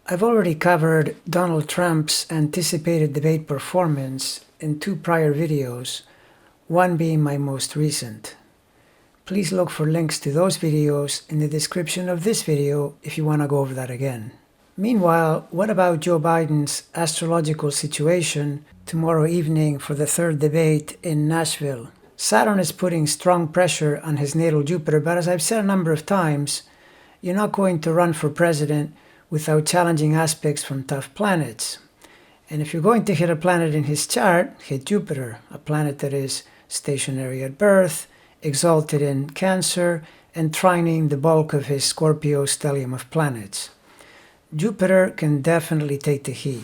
I've already covered Donald Trump's anticipated debate performance in 2 prior videos, one being my most recent. Please look for links to those videos in the description of this video if you want to go over that again. Meanwhile, what about Joe Biden's astrological situation tomorrow evening for the 3rd debate in Nashville? Saturn is putting strong pressure on his natal Jupiter, but as I've said a number of times, you're not going to run for president without challenging aspects from tough planets. And if you're going to hit a planet in his chart, hit Jupiter, a planet that is stationary at birth, exalted in Cancer, and trining the bulk of his Scorpio stellium of planets. Jupiter can definitely take the heat.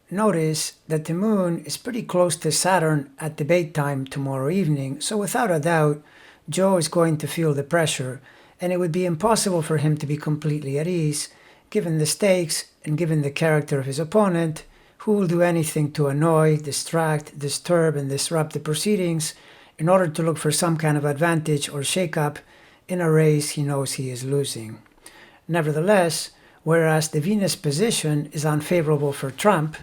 Notice that the moon is pretty close to Saturn at debate time tomorrow evening, so without a doubt, Joe is going to feel the pressure, and it would be impossible for him to be completely at ease, given the stakes and given the character of his opponent, who will do anything to annoy, distract, disturb, and disrupt the proceedings in order to look for some kind of advantage or shakeup in a race he knows he is losing. Nevertheless, whereas the Venus position is unfavorable for Trump,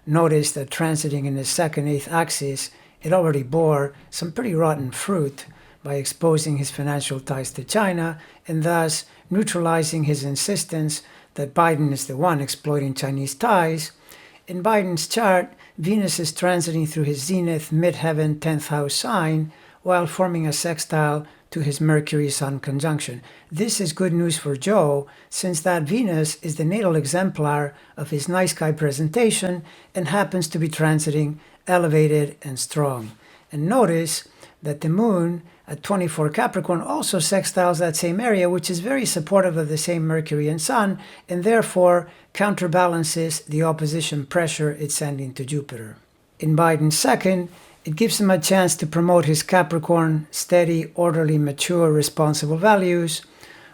notice that transiting in his 2nd 8th axis, it already bore some pretty rotten fruit by exposing his financial ties to China and thus neutralizing his insistence that Biden is the one exploiting Chinese ties. In Biden's chart, Venus is transiting through his zenith midheaven 10th house sign while forming a sextile to his Mercury-Sun conjunction. This is good news for Joe, since that Venus is the natal exemplar of his nice guy presentation and happens to be transiting elevated and strong. And notice that the moon at 24 Capricorn also sextiles that same area, which is very supportive of the same Mercury and Sun, and therefore counterbalances the opposition pressure it's sending to Jupiter. In Biden's 2nd, it gives him a chance to promote his Capricorn steady, orderly, mature, responsible values,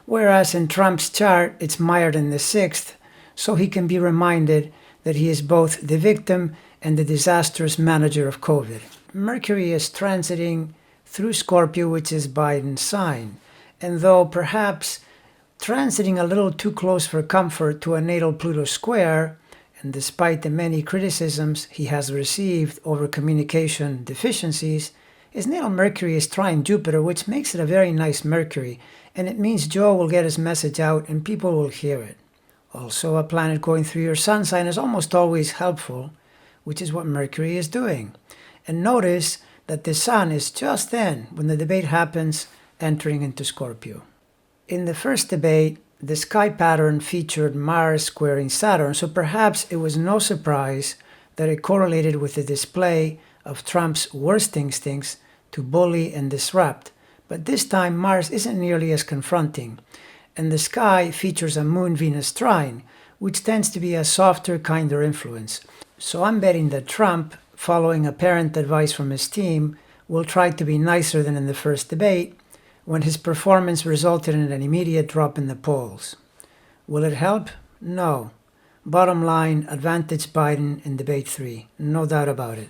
whereas in Trump's chart it's mired in the 6th, so he can be reminded that he is both the victim and the disastrous manager of COVID. Mercury is transiting through Scorpio, which is Biden's sign, and though perhaps transiting a little too close for comfort to a natal Pluto square, and despite the many criticisms he has received over communication deficiencies, his natal Mercury is trine Jupiter, which makes it a very nice Mercury, and it means Joe will get his message out and people will hear it. Also, a planet going through your sun sign is almost always helpful, which is what Mercury is doing. And notice that the Sun is just then, when the debate happens, entering into Scorpio. In the first debate, the sky pattern featured Mars squaring Saturn, so perhaps it was no surprise that it correlated with the display of Trump's worst instincts to bully and disrupt. But this time, Mars isn't nearly as confronting, and the sky features a Moon-Venus trine, which tends to be a softer, kinder influence. So I'm betting that Trump, following apparent advice from his team, will try to be nicer than in the first debate, when his performance resulted in an immediate drop in the polls. Will it help? No. Bottom line, advantage Biden in debate 3. No doubt about it.